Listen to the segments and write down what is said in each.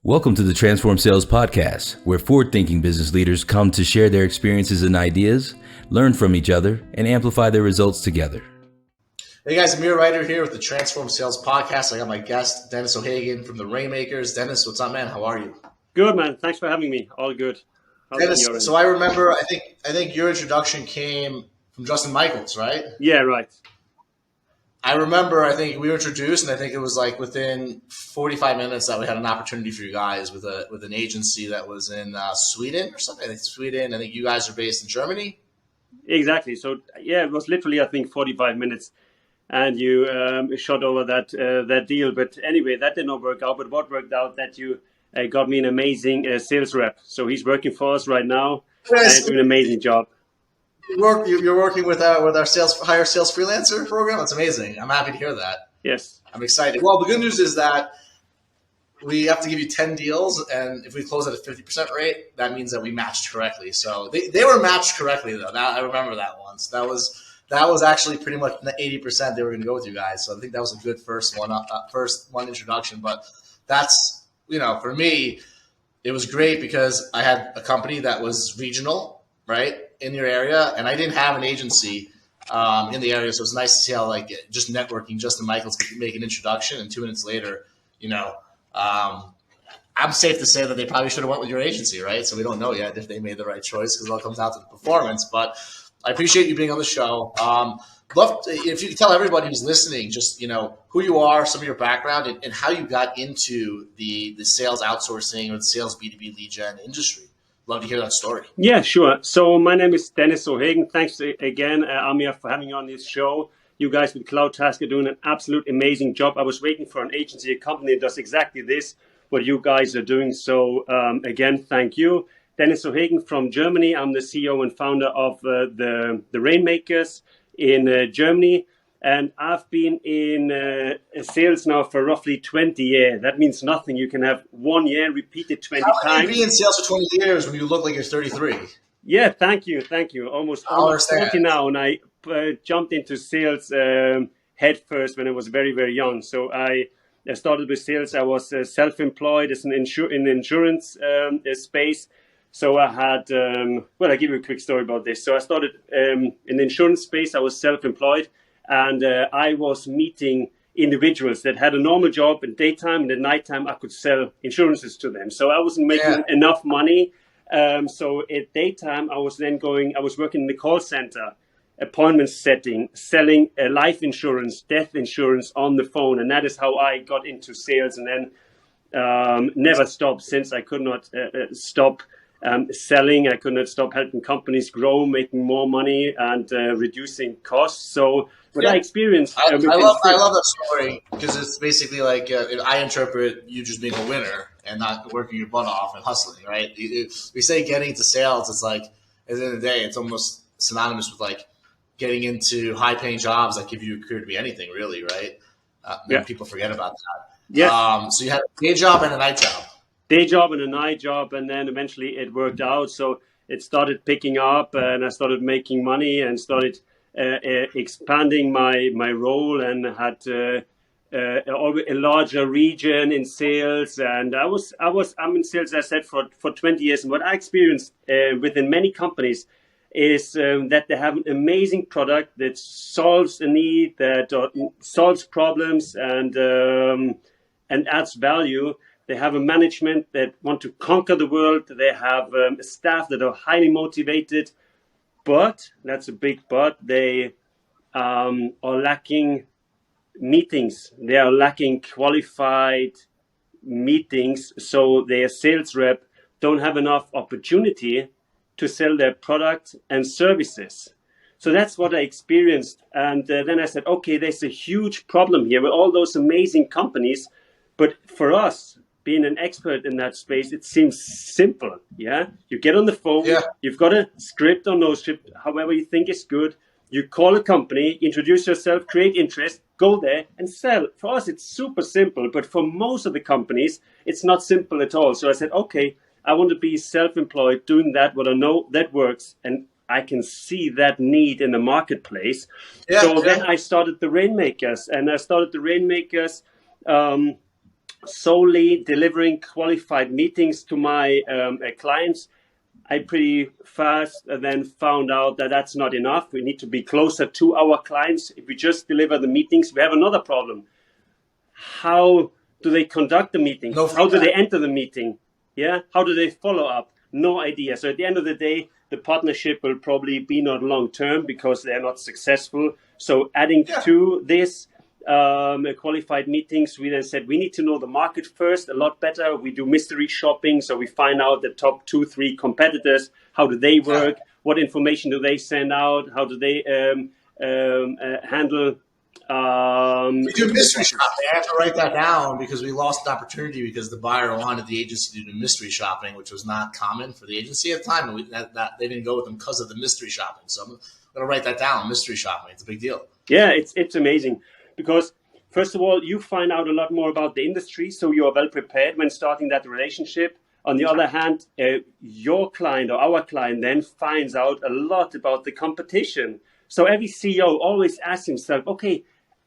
Welcome to the Transform Sales Podcast, where forward-thinking business leaders come to share their experiences and ideas, learn from each other, and amplify their results together. Hey guys, Amir Reiter here with the Transform Sales Podcast. I got my guest, Dennis O'Hagan from the Rainmakers. Dennis, what's up, man? How are you? Good, man. Thanks for having me. All good. Dennis, so I remember, I think your introduction came from Justin Michaels, right? Yeah, right. I remember, I think we were introduced, and I think it was like within 45 minutes that we had an opportunity for you guys with an agency that was in Sweden or something. I think Sweden. I think you guys are based in Germany. Exactly. So yeah, it was literally, I think, 45 minutes, and you shot over that deal. But anyway, that did not work out. But what worked out that you got me an amazing sales rep. So he's working for us right now and doing an amazing job. You're working with our hire sales freelancer program. That's amazing. I'm happy to hear that. Yes. I'm excited. Well, the good news is that we have to give you 10 deals, and if we close at a 50% rate, that means that we matched correctly. So they were matched correctly, though. I remember that once. That was actually pretty much 80% they were going to go with you guys. So I think that was a good first one introduction. But that's, for me, it was great because I had a company that was regional, right, in your area, and I didn't have an agency in the area, so it's nice to see how just networking, Justin Michaels could make an introduction, and 2 minutes later, I'm safe to say that they probably should have went with your agency, right? So we don't know yet if they made the right choice because it all comes down to the performance. But I appreciate you being on the show. If you could tell everybody who's listening, just who you are, some of your background, and how you got into the sales outsourcing or the sales B2B lead gen industry. Love to hear that story. Yeah, sure. So my name is Dennis O'Hagan. Thanks again, Amir, for having me on this show. You guys with CloudTask are doing an absolute amazing job. I was waiting for an agency, a company that does exactly this, what you guys are doing. So again, thank you. Dennis O'Hagan from Germany. I'm the CEO and founder of the Rainmakers in Germany. And I've been in sales now for roughly 20 years. That means nothing. You can have 1 year repeated 20 times. How can you be in sales for 20 years when you look like you're 33? Yeah, thank you. Almost 40 now. And I jumped into sales head first when I was very, very young. So I started with sales. I was self-employed as in insurance space. So I had, I'll give you a quick story about this. So I started in the insurance space. I was self-employed. And I was meeting individuals that had a normal job in daytime, and at nighttime I could sell insurances to them. So I wasn't making enough money. So at daytime I was working in the call center, appointment setting, selling life insurance, death insurance on the phone. And that is how I got into sales, and then never stopped since. I could not stop selling. I could not stop helping companies grow, making more money, and reducing costs. So what I experienced, I love that story because it's basically like I interpret you just being a winner and not working your butt off and hustling. Right? We say getting into sales. It's like at the end of the day, it's almost synonymous with like getting into high-paying jobs that give you a career to be anything, really. Right? People forget about that. Yeah. So you had a day job and a night job. Day job and a night job, and then eventually it worked out. So it started picking up, and I started making money and started expanding my role, and had a larger region in sales. And I'm in sales, as I said, for 20 years. And what I experienced within many companies is that they have an amazing product that solves a need, that solves problems, and adds value. They have a management that want to conquer the world. They have a staff that are highly motivated, but that's a big but. They are lacking meetings. They are lacking qualified meetings. So their sales rep don't have enough opportunity to sell their product and services. So that's what I experienced. And then I said, okay, there's a huge problem here with all those amazing companies. But for us, being an expert in that space, it seems simple. Yeah, you get on the phone. Yeah. You've got a script or no script, however you think is good. You call a company, introduce yourself, create interest, go there and sell. For us, it's super simple. But for most of the companies, it's not simple at all. So I said, okay, I want to be self-employed, doing that, what I know that works, and I can see that need in the marketplace. Then I started the Rainmakers, and I started the Rainmakers solely delivering qualified meetings to my clients, I pretty fast then found out that that's not enough. We need to be closer to our clients. If we just deliver the meetings, we have another problem. How do they conduct the meeting? How do they enter the meeting? Yeah. How do they follow up? No idea. So at the end of the day, the partnership will probably be not long term because they're not successful. So adding to this qualified meetings, we then said we need to know the market first a lot better. We do mystery shopping. So we find out the top 2-3 competitors. How do they work? What information do they send out? How do they handle? We do mystery shopping. I have to write that down because we lost an opportunity because the buyer wanted the agency to do mystery shopping, which was not common for the agency at the time. And they didn't go with them because of the mystery shopping. So I'm going to write that down, mystery shopping. It's a big deal. Yeah, it's amazing because, first of all, you find out a lot more about the industry, so you are well prepared when starting that relationship. On the other hand, your client or our client then finds out a lot about the competition. So every CEO always asks himself, okay,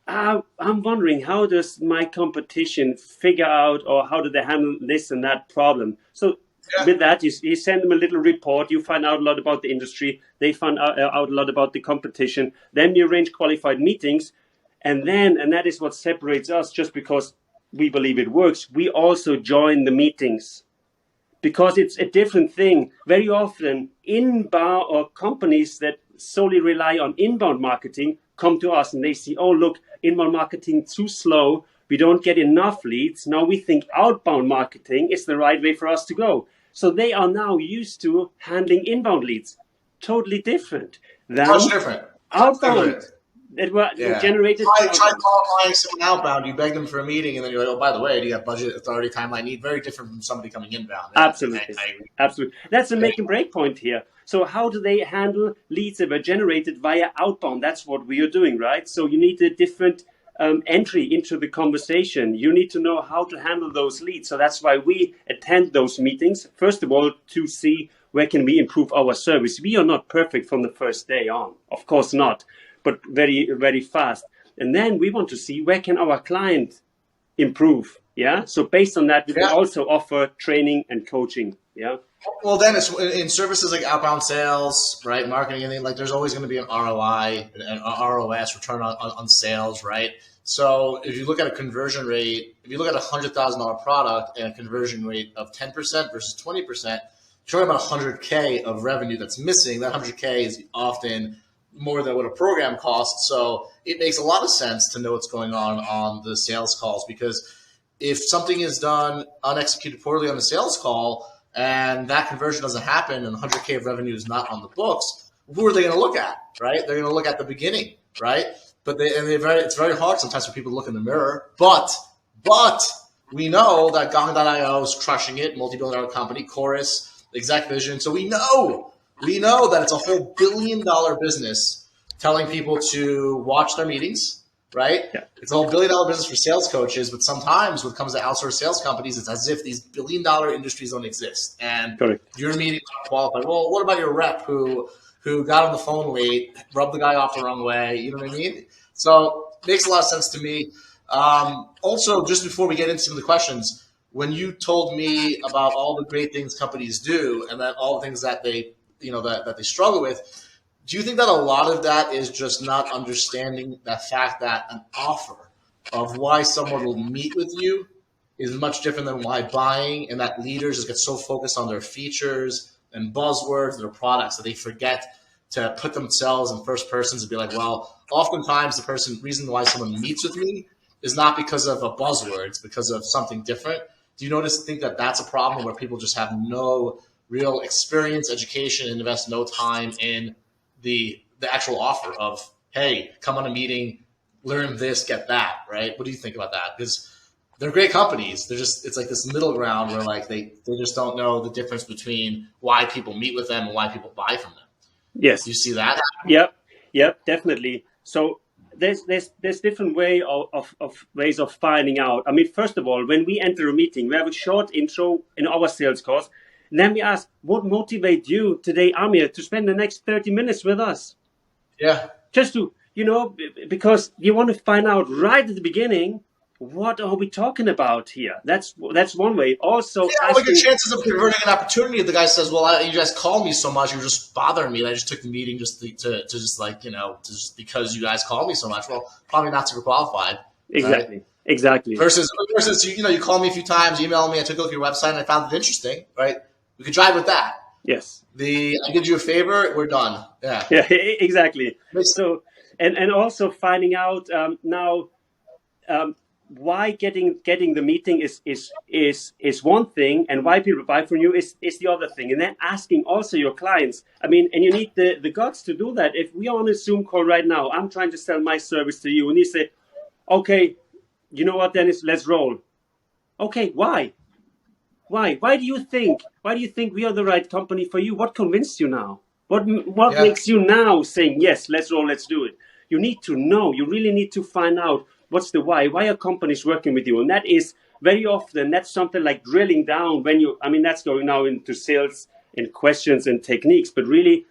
I'm wondering, how does my competition figure out or how do they handle this and that problem? So with that, you send them a little report, you find out a lot about the industry, they find out a lot about the competition, then you arrange qualified meetings, and that is what separates us, just because we believe it works, we also join the meetings. Because it's a different thing. Very often, inbound or companies that solely rely on inbound marketing come to us and they see, oh, look, inbound marketing too slow. We don't get enough leads. Now we think outbound marketing is the right way for us to go. So they are now used to handling inbound leads. Totally different than outbound. That were generated. Try qualifying someone outbound. You beg them for a meeting, and then you're like, "Oh, by the way, do you have budget, authority, timeline need?" Very different from somebody coming inbound. Absolutely, absolutely. That's a make and break point here. So, how do they handle leads that were generated via outbound? That's what we are doing, right? So, you need a different entry into the conversation. You need to know how to handle those leads. So that's why we attend those meetings. First of all, to see where can we improve our service. We are not perfect from the first day on, of course not, but very, very fast. And then we want to see where can our client improve. Yeah. So based on that, we can also offer training and coaching. Yeah. Well, then it's in services like outbound sales, right? Marketing, and like there's always going to be an ROI, an ROS, return on sales, right? So if you look at a conversion rate, if you look at a $100,000 product and a conversion rate of 10% versus 20%, you're talking about $100K of revenue that's missing. That $100K is often more than what a program costs. So it makes a lot of sense to know what's going on the sales calls, because if something is done unexecuted poorly on the sales call and that conversion doesn't happen and 100K of revenue is not on the books, who are they going to look at, right? They're going to look at the beginning, right? But it's very hard sometimes for people to look in the mirror. But we know that Gong.io is crushing it, multi-billion-dollar company, Chorus, Exact Vision. So we know that it's a whole billion-dollar business telling people to watch their meetings, right? Yeah. It's a whole billion-dollar business for sales coaches, but sometimes when it comes to outsourced sales companies, it's as if these billion-dollar industries don't exist. And your meeting qualified. Well, what about your rep who got on the phone late, rubbed the guy off the wrong way? You know what I mean? So it makes a lot of sense to me. Also, just before we get into some of the questions, when you told me about all the great things companies do and that all the things that they that they struggle with, do you think that a lot of that is just not understanding the fact that an offer of why someone will meet with you is much different than why buying, and that leaders just get so focused on their features and buzzwords and their products that they forget to put themselves in first persons and be like, well, oftentimes the reason why someone meets with me is not because of a buzzword, it's because of something different. Do you think that that's a problem where people just have no real experience, education, and invest no time in the actual offer of, hey, come on a meeting, learn this, get that, right? What do you think about that? Because they're great companies. It's like this middle ground where like they just don't know the difference between why people meet with them and why people buy from them. Yes. Do you see that? Yep, definitely. So there's different ways of finding out. I mean, first of all, when we enter a meeting, we have a short intro in our sales calls. And then we ask, what motivates you today, Amir, to spend the next 30 minutes with us? Yeah. Just to, because you want to find out right at the beginning what are we talking about here? That's one way. Also, what are your chances of converting an opportunity if the guy says, well, you guys called me so much, you were just bothering me, and I just took the meeting just because you guys called me so much. Well, probably not super qualified. Exactly. Right? Exactly. Versus you called me a few times, emailed me, I took a look at your website, and I found it interesting, right? We could drive with that. Yes. I did you a favor, we're done. Yeah. Yeah, exactly. So, and also finding out now why getting the meeting is one thing, and why people buy from you is the other thing. And then asking also your clients. I mean, and you need the guts to do that. If we are on a Zoom call right now, I'm trying to sell my service to you, and you say, okay, you know what, Dennis, let's roll. Okay, why? Why do you think we are the right company for you? What convinced you now? What makes you now saying, yes, let's roll, let's do it? You need to know. You really need to find out what's the why. Why are companies working with you? And that is very often, that's something like drilling down that's going now into sales and questions and techniques, but really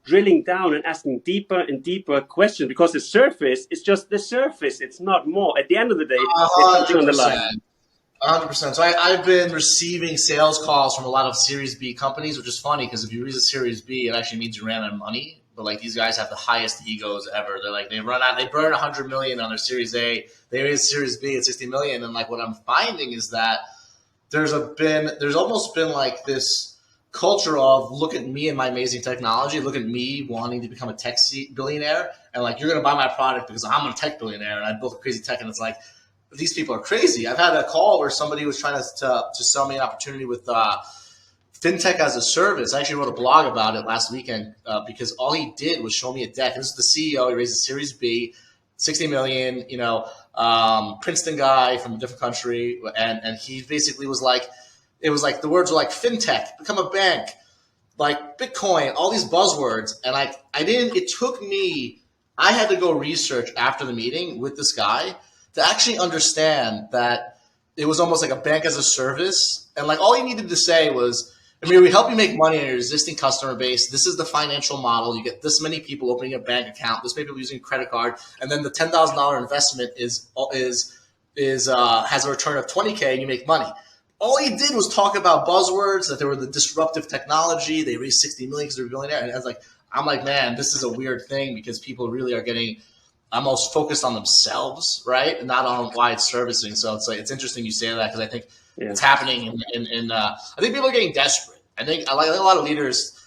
drilling down and asking deeper and deeper questions, because the surface is just the surface. It's not more. At the end of the day, it's something on the line. 100%. So I've been receiving sales calls from a lot of Series B companies, which is funny because if you raise a Series B, it actually means you ran out of money. But like these guys have the highest egos ever. They're like they burn 100 million on their Series A. They raise Series B at 60 million. And like what I'm finding is that there's almost been like this culture of look at me and my amazing technology. Look at me wanting to become a tech billionaire, and like you're gonna buy my product because I'm a tech billionaire and I built crazy tech. And it's like, these people are crazy. I've had a call where somebody was trying to sell me an opportunity with fintech as a service. I actually wrote a blog about it last weekend because all he did was show me a deck. This is the CEO. He raised a Series B, 60 million, Princeton guy from a different country. And he basically was like, it was like the words were like fintech, become a bank, like Bitcoin, all these buzzwords. And I had to go research after the meeting with this guy to actually understand that it was almost like a bank as a service. And like all he needed to say was, Amir, we help you make money on your existing customer base. This is the financial model. You get this many people opening a bank account, this many people using a credit card, and then the $10,000 investment has a return of $20K and you make money. All he did was talk about buzzwords, that they were the disruptive technology. They raised 60 million because they're a billionaire. And I'm like, man, this is a weird thing because people really are getting almost focused on themselves, right? And not on why it's servicing. So it's like, it's interesting you say that because I think it's happening I think people are getting desperate. I think a lot of leaders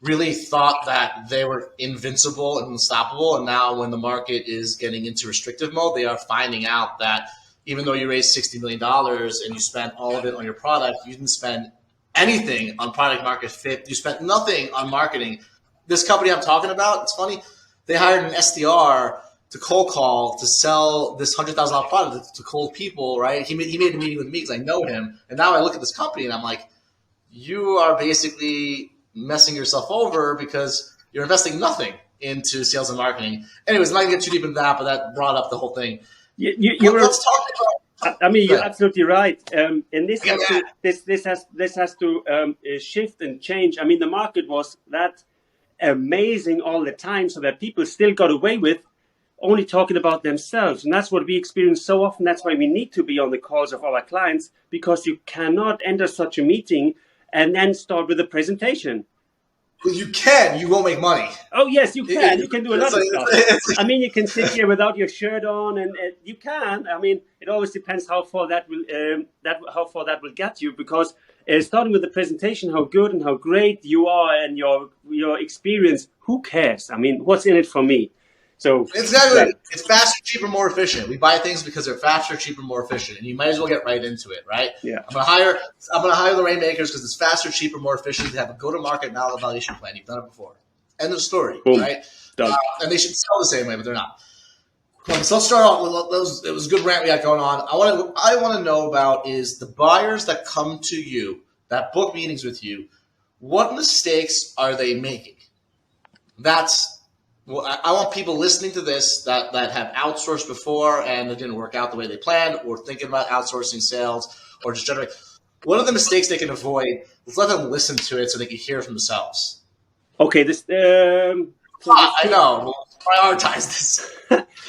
really thought that they were invincible and unstoppable. And now when the market is getting into restrictive mode, they are finding out that even though you raised $60 million and you spent all of it on your product, you didn't spend anything on product market fit. You spent nothing on marketing. This company I'm talking about, it's funny, they hired an SDR to cold call to sell this $100,000 product to cold people, right? He made a meeting with me because I know him. And now I look at this company and I'm like, you are basically messing yourself over because you're investing nothing into sales and marketing. Anyways, I'm not gonna get too deep into that, but that brought up the whole thing. Let's talk about. I mean, you're absolutely right. And this has to shift and change. I mean, the market was that amazing all the time, so that people still got away with only talking about themselves. And that's what we experience so often. That's why we need to be on the calls of our clients, because you cannot enter such a meeting and then start with a presentation. Well, you can. You won't make money. Oh, yes, you can. You can do a lot of stuff. I mean, you can sit here without your shirt on, and you can. I mean, it always depends how far that will get you, because starting with the presentation, how good and how great you are and your experience, who cares? I mean, what's in it for me? So exactly, it's faster, cheaper, more efficient. We buy things because they're faster, cheaper, more efficient, and you might as well get right into it, right? Yeah. I'm gonna hire the Rainmakers because it's faster, cheaper, more efficient. They have a go-to-market knowledge evaluation plan. You've done it before. End of story, Boom. right? Done. And they should sell the same way, but they're not. So let's start off with it was a good rant we got going on. I want to know about is the buyers that come to you, that book meetings with you. What mistakes are they making? Well, I want people listening to this that have outsourced before and it didn't work out the way they planned, or thinking about outsourcing sales, or just generally, what are the mistakes they can avoid? Let's let them listen to it so they can hear it from themselves. Okay, I know. We'll prioritize this.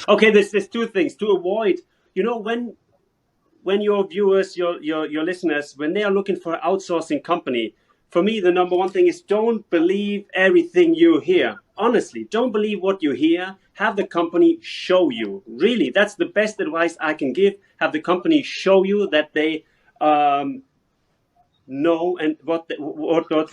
Okay, there's two things to avoid. You know, when when your viewers, your listeners, when they are looking for an outsourcing company, for me, the number one thing is don't believe everything you hear. Honestly, don't believe what you hear. Have the company show you. Really, that's the best advice I can give. Have the company show you that they know and what they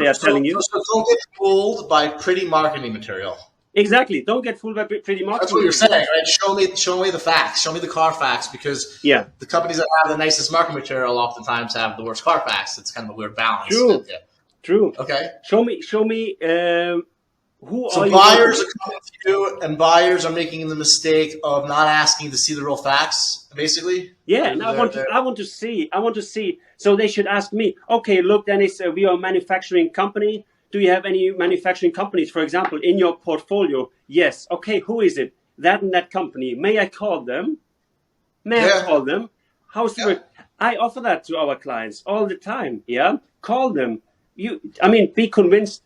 are telling you. So don't get fooled by pretty marketing material. Exactly. Don't get fooled by pretty marketing. That's what you're saying, right? Show me the facts. Show me the car facts, because the companies that have the nicest marketing material oftentimes have the worst car facts. It's kind of a weird balance. True. Yeah. True. Okay. Show me. Who so are you? Buyers are coming to you, and buyers are making the mistake of not asking to see the real facts, basically. Yeah, and I want to see. So they should ask me. Okay, look, Dennis, we are a manufacturing company. Do you have any manufacturing companies, for example, in your portfolio? Yes. Okay, who is it? That and that company. May I call them? I call them? How's the work? I offer that to our clients all the time. Yeah, call them. Be convinced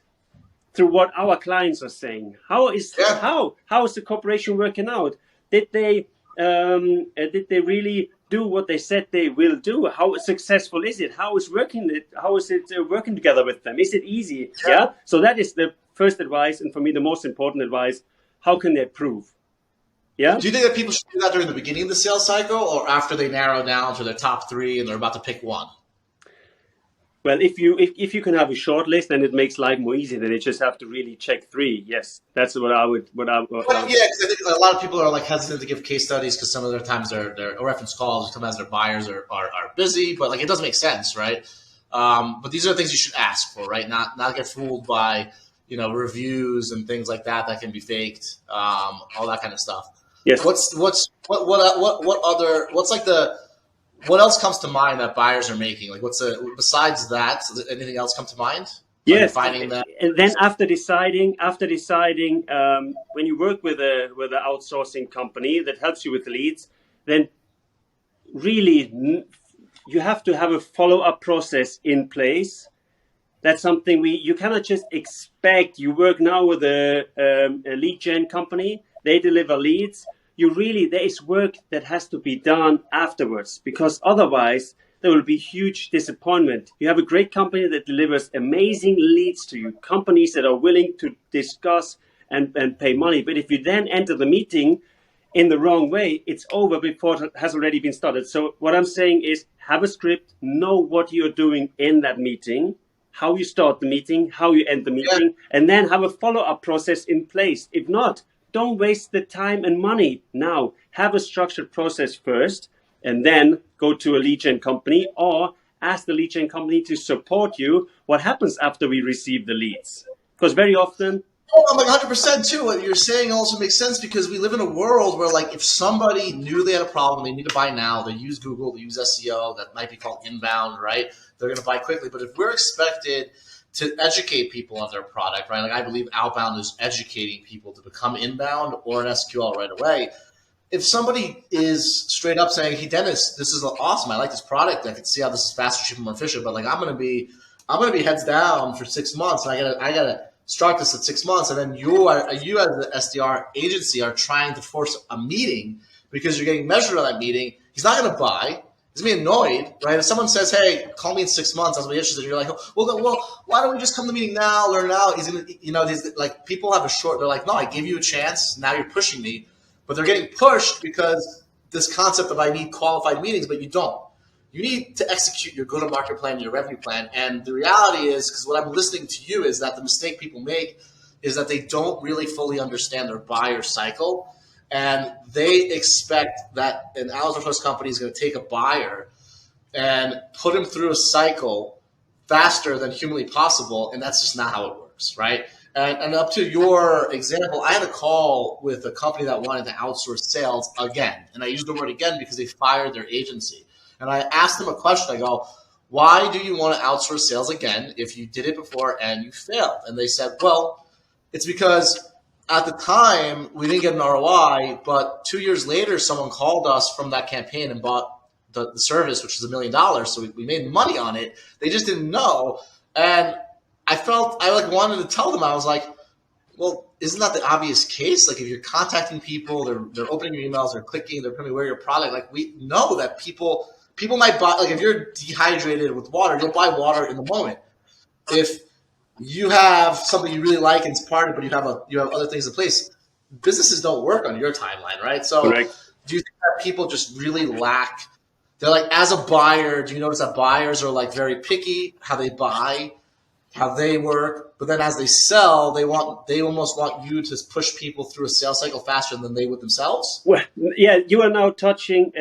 through what our clients are saying. How is the cooperation working out? Did they really do what they said they will do? How successful is it? How is it working together with them? Is it easy? Yeah. So that is the first advice, and for me the most important advice. How can they prove? Yeah. Do you think that people should do that during the beginning of the sales cycle, or after they narrow down to their top 3 and they're about to pick one? Well, if you can have a short list, then it makes life more easy. Then you just have to really check 3. Yes, that's what I would. Yeah, because I think a lot of people are like hesitant to give case studies because some of their times their reference calls, sometimes their buyers are busy, but like it doesn't make sense, right? But these are things you should ask for, right? Not get fooled by reviews and things like that can be faked, all that kind of stuff. Yes. What else comes to mind that buyers are making? Like, besides that? Does anything else come to mind? Yes. Finding that, and then after deciding, when you work with an outsourcing company that helps you with the leads, then really you have to have a follow-up process in place. That's something you cannot just expect. You work now with a lead gen company. They deliver leads. There is work that has to be done afterwards, because otherwise there will be huge disappointment. You have a great company that delivers amazing leads to you, companies that are willing to discuss and pay money. But if you then enter the meeting in the wrong way, it's over before it has already been started. So what I'm saying is have a script, know what you're doing in that meeting, how you start the meeting, how you end the meeting, and then have a follow-up process in place. If not, don't waste the time and money now. Have a structured process first, and then go to a lead gen company or ask the lead gen company to support you. What happens after we receive the leads? Because very often... I'm like 100% too. What you're saying also makes sense, because we live in a world where, like, if somebody knew they had a problem, they need to buy now, they use Google, they use SEO, that might be called inbound, right? They're going to buy quickly. But if we're expected to educate people on their product, right? Like, I believe outbound is educating people to become inbound or an SQL right away. If somebody is straight up saying, "Hey, Dennis, this is awesome. I like this product. I can see how this is faster, cheaper, more efficient. But like, I'm gonna be heads down for 6 months, and I gotta start this at 6 months." And then you as the SDR agency are trying to force a meeting because you're getting measured on that meeting. He's not gonna buy. He's gonna be annoyed, right? If someone says, "Hey, call me in 6 months, I'll be interested," you're like, well, why don't we just come to the meeting now, learn now? He's gonna, these, like, people have they're like, "No, I gave you a chance. Now you're pushing me," but they're getting pushed because this concept of I need qualified meetings, but you don't. You need to execute your go-to-market plan, your revenue plan, and the reality is, because what I'm listening to you is that the mistake people make is that they don't really fully understand their buyer cycle. And they expect that an outsource company is going to take a buyer and put him through a cycle faster than humanly possible, and that's just not how it works, right? And up to your example, I had a call with a company that wanted to outsource sales again, and I used the word again because they fired their agency. And I asked them a question. I go, "Why do you want to outsource sales again if you did it before and you failed?" And they said, "Well, it's because at the time we didn't get an ROI, but 2 years later someone called us from that campaign and bought the service, which was $1 million. So we made money on it. They just didn't know." And I wanted to tell them, I was like, "Well, isn't that the obvious case? Like, if you're contacting people, they're opening your emails, they're clicking, they're becoming aware of your product. Like, we know that people people might buy, like if you're dehydrated with water, you'll buy water in the moment. If you have something you really like and it's part of it, but you have other things in place, businesses don't work on your timeline, right? So Correct. do you think that people just really lack, they're like, as a buyer, do you notice that buyers are like very picky, how they buy, how they work, but then as they sell, they almost want you to push people through a sales cycle faster than they would themselves? Well, yeah, you are now touching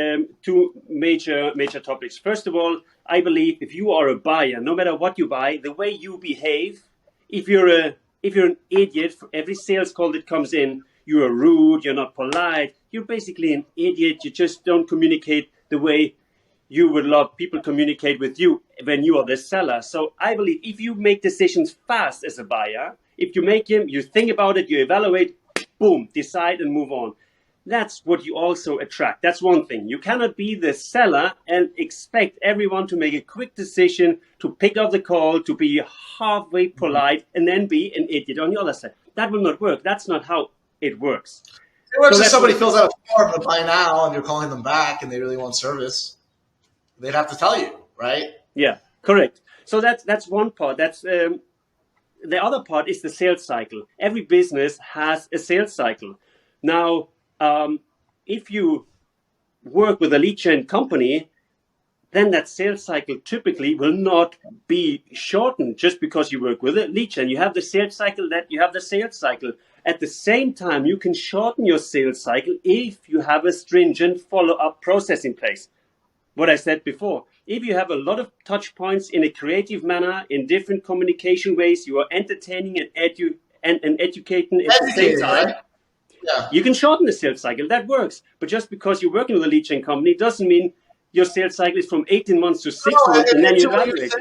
two major topics. First of all, I believe if you are a buyer, no matter what you buy, the way you behave, if you're an idiot, for every sales call that comes in, you are rude, you're not polite, you're basically an idiot. You just don't communicate the way you would love people communicate with you when you are the seller. So I believe if you make decisions fast as a buyer, if you make them, you think about it, you evaluate, boom, decide and move on. That's what you also attract. That's one thing. You cannot be the seller and expect everyone to make a quick decision, to pick up the call, to be halfway polite, and then be an idiot on the other side. That will not work. That's not how it works. It works if somebody fills out a form to buy now and you're calling them back and they really want service. They'd have to tell you, right? Yeah, correct. So that's one part. That's the other part is the sales cycle. Every business has a sales cycle. Now, if you work with a lead gen company, then that sales cycle typically will not be shortened just because you work with a lead gen. You have the sales cycle that you have the sales cycle. At the same time, you can shorten your sales cycle if you have a stringent follow-up process in place. What I said before, if you have a lot of touch points in a creative manner, in different communication ways, you are entertaining and educating at the same time. Right? Yeah. You can shorten the sales cycle. That works. But just because you're working with a lead gen company doesn't mean your sales cycle is from 18 months to 6 months and then you evaluate it.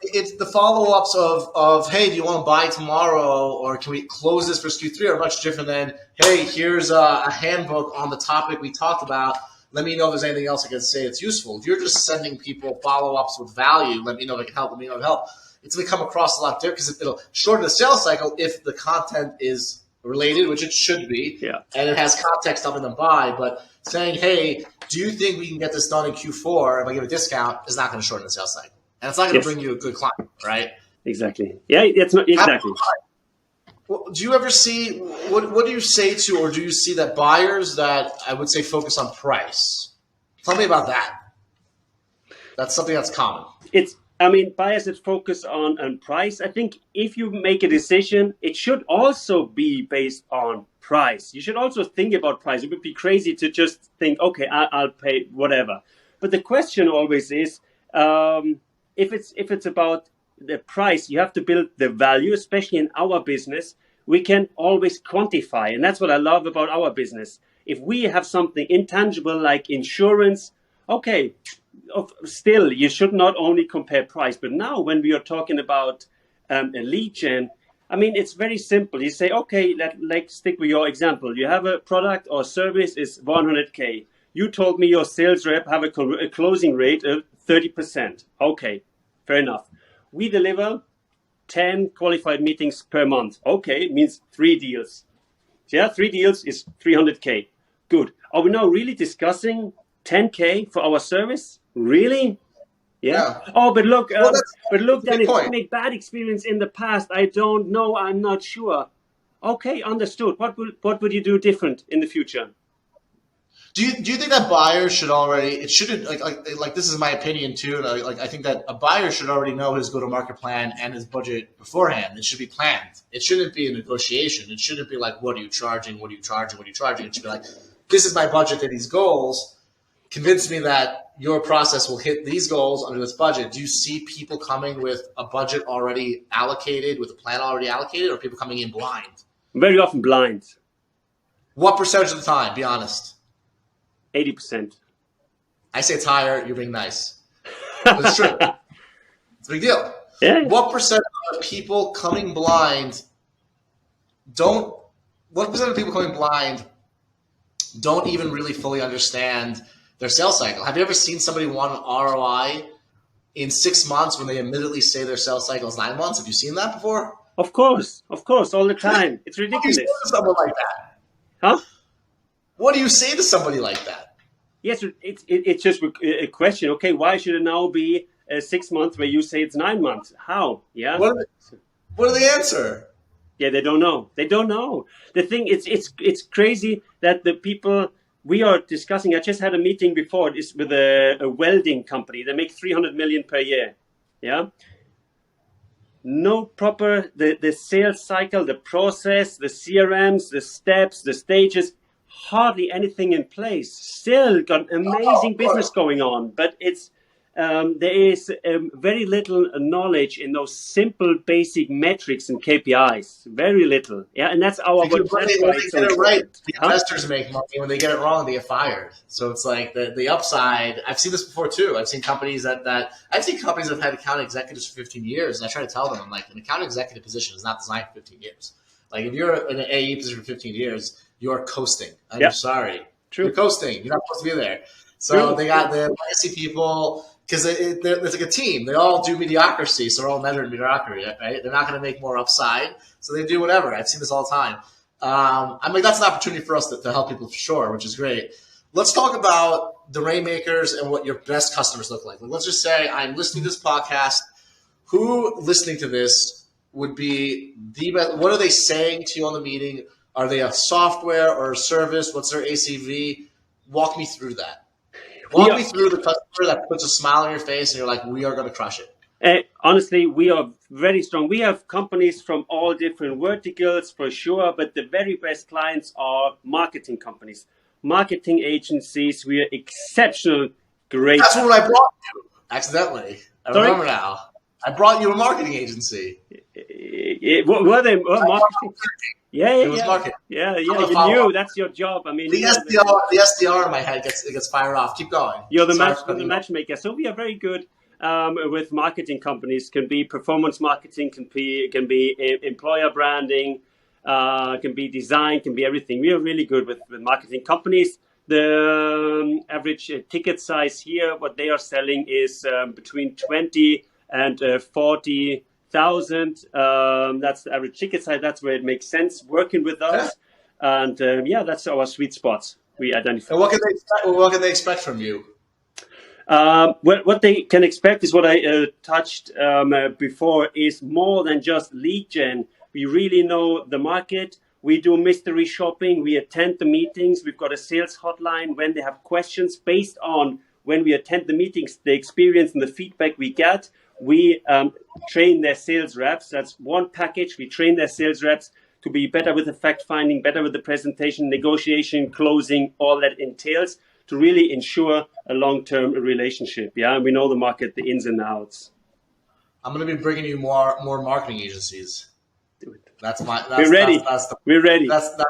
It's the follow-ups of, hey, do you want to buy tomorrow, or can we close this for Q3, are much different than, hey, here's a handbook on the topic we talked about. Let me know if there's anything else I can say that's useful. If you're just sending people follow-ups with value, let me know if it can help, let me know if it can help. It's going to come across a lot different because it'll shorten the sales cycle if the content is related, which it should be, and it has context helping them buy. But saying, hey, do you think we can get this done in Q4 if I give a discount, is not going to shorten the sales cycle. And it's not going to bring you a good client, right? Exactly. Yeah, it's not exactly. Do you ever see, what do you say to, or do you see that buyers that I would say focus on price? Tell me about that. That's something that's common. Buyers that focus on price. I think if you make a decision, it should also be based on price. You should also think about price. It would be crazy to just think, okay, I'll pay whatever. But the question always is, if it's about the price, you have to build the value, especially in our business. We can always quantify. And that's what I love about our business. If we have something intangible like insurance, okay, still, you should not only compare price. But now when we are talking about a lead gen, it's very simple. You say, okay, let's stick with your example. You have a product or service is 100K. You told me your sales rep have a closing rate of 30%. Okay, fair enough. We deliver 10 qualified meetings per month. Okay, it means 3 deals. So yeah, 3 deals is 300K. Good. Are we now really discussing 10K for our service? Really? Yeah. Oh, but look, then if you make bad experience in the past, I don't know, I'm not sure. Okay, understood. What would you do different in the future? Do you think that buyers should already? It shouldn't like this is my opinion too. I think that a buyer should already know his go-to-market plan and his budget beforehand. It should be planned. It shouldn't be a negotiation. It shouldn't be like, what are you charging? What are you charging? What are you charging? It should be like, this is my budget and these goals. Convince me that your process will hit these goals under this budget. Do you see people coming with a budget already allocated, with a plan already allocated, or people coming in blind? Very often blind. What percentage of the time? Be honest. 80%. I say it's higher, you're being nice. But it's true. It's a big deal. Yeah. What percent of people coming blind don't even really fully understand their sales cycle? Have you ever seen somebody want an ROI in 6 months when they immediately say their sales cycle is 9 months? Have you seen that before? Of course, all the time. It's ridiculous. What do you say to someone like that? Huh? What do you say to somebody like that? Yes, it's just a question. Okay, why should it now be 6 months where you say it's 9 months? How? Yeah. What are the answer? Yeah, they don't know. They don't know. The thing it's crazy that the people we are discussing. I just had a meeting before this with a welding company. They make 300 million per year. Yeah. No proper the sales cycle, the process, the CRMs, the steps, the stages, hardly anything in place. Still got amazing business going on, but it's there is very little knowledge in those simple basic metrics and KPIs. Very little, yeah, and that's our. Because when they get it right, the Huh? investors make money. When they get it wrong, they get fired. So it's like the upside. I've seen this before too. I've seen companies that I've seen companies that have had account executives for 15 years, and I try to tell them, I'm like, an account executive position is not designed for 15 years. Like if you're in an AE position for 15 years, you're coasting. I'm sorry, True. You're coasting. You're not supposed to be there. So they got the legacy people. Because it's like a team. They all do mediocrity, so they're all measured in mediocrity, right? They're not going to make more upside, so they do whatever. I've seen this all the time. I'm like, that's an opportunity for us to help people for sure, which is great. Let's talk about the Rainmakers and what your best customers look like. Let's just say I'm listening to this podcast. Who listening to this would be the best? What are they saying to you on the meeting? Are they a software or a service? What's their ACV? Walk me through that. Walk me through the customer that puts a smile on your face and you're like, we are going to crush it. Honestly, we are very strong. We have companies from all different verticals for sure, but the very best clients are marketing companies, marketing agencies. We are exceptional, great. That's what I brought you, accidentally. I remember now. I brought you a marketing agency. Were they marketing? Yeah. Marketing. Yeah. You knew that's your job. I mean, the SDR in my head gets fired off. Keep going. You're the matchmaker. So we are very good with marketing companies. Can be performance marketing, can be employer branding, can be design, can be everything. We are really good with marketing companies. The average ticket size here, what they are selling is between 20 and 40,000. That's the average ticket size. That's where it makes sense working with us. And that's our sweet spots we identify. And what can they expect from you? What they can expect is what I touched before, is more than just lead gen. We really know the market. We do mystery shopping. We attend the meetings. We've got a sales hotline when they have questions based on when we attend the meetings, the experience and the feedback we get. We train their sales reps. That's one package. We train their sales reps to be better with the fact finding, better with the presentation, negotiation, closing, all that entails to really ensure a long-term relationship. Yeah, and we know the market, the ins and outs. I'm going to be bringing you more marketing agencies. Do it. We're ready. We're ready. That's the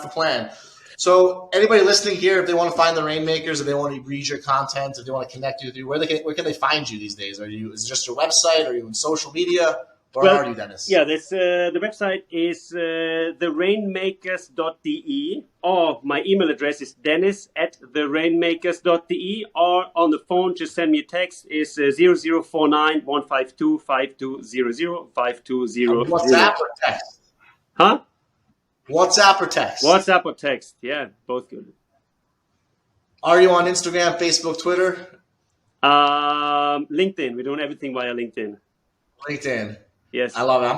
plan. So anybody listening here, if they want to find the Rainmakers, if they want to read your content, if they want to connect with you, where can they find you these days? Is it just your website? Are you in social media? Where are you, Dennis? Yeah, the website is therainmakers.de, or my email address is dennis@therainmakers.de, or on the phone, just send me a text. It's 0049 152 5200 5200. WhatsApp or text? Huh? WhatsApp or text? WhatsApp or text, yeah, both good. Are you on Instagram, Facebook, Twitter? LinkedIn. We're doing everything via LinkedIn. LinkedIn. Yes. I love it. I'm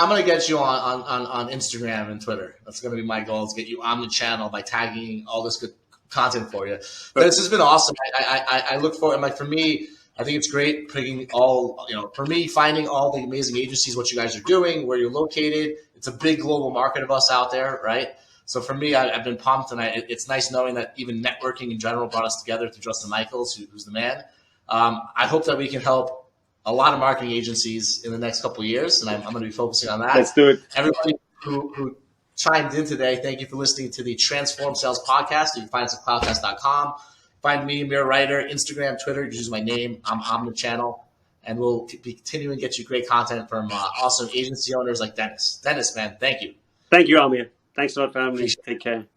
gonna get you on Instagram and Twitter. That's gonna be my goal, is get you on the channel by tagging all this good content for you. But this has been awesome. I look forward, and for me, I think it's great picking finding all the amazing agencies, what you guys are doing, where you're located. It's a big global market of us out there, right? So for me, I've been pumped, and it's nice knowing that even networking in general brought us together through Justin Michaels, who's the man. I hope that we can help a lot of marketing agencies in the next couple of years, and I'm going to be focusing on that. Let's do it. Everybody who chimed in today, thank you for listening to the Transform Sales Podcast. You can find us at CloudTask.com. Find me, Amir Reiter, Instagram, Twitter. Just use my name. I'm on the channel, and we'll be continuing to get you great content from awesome agency owners like Dennis. Dennis, man, thank you. Thank you, Amir. Thanks a lot for having me. Take care.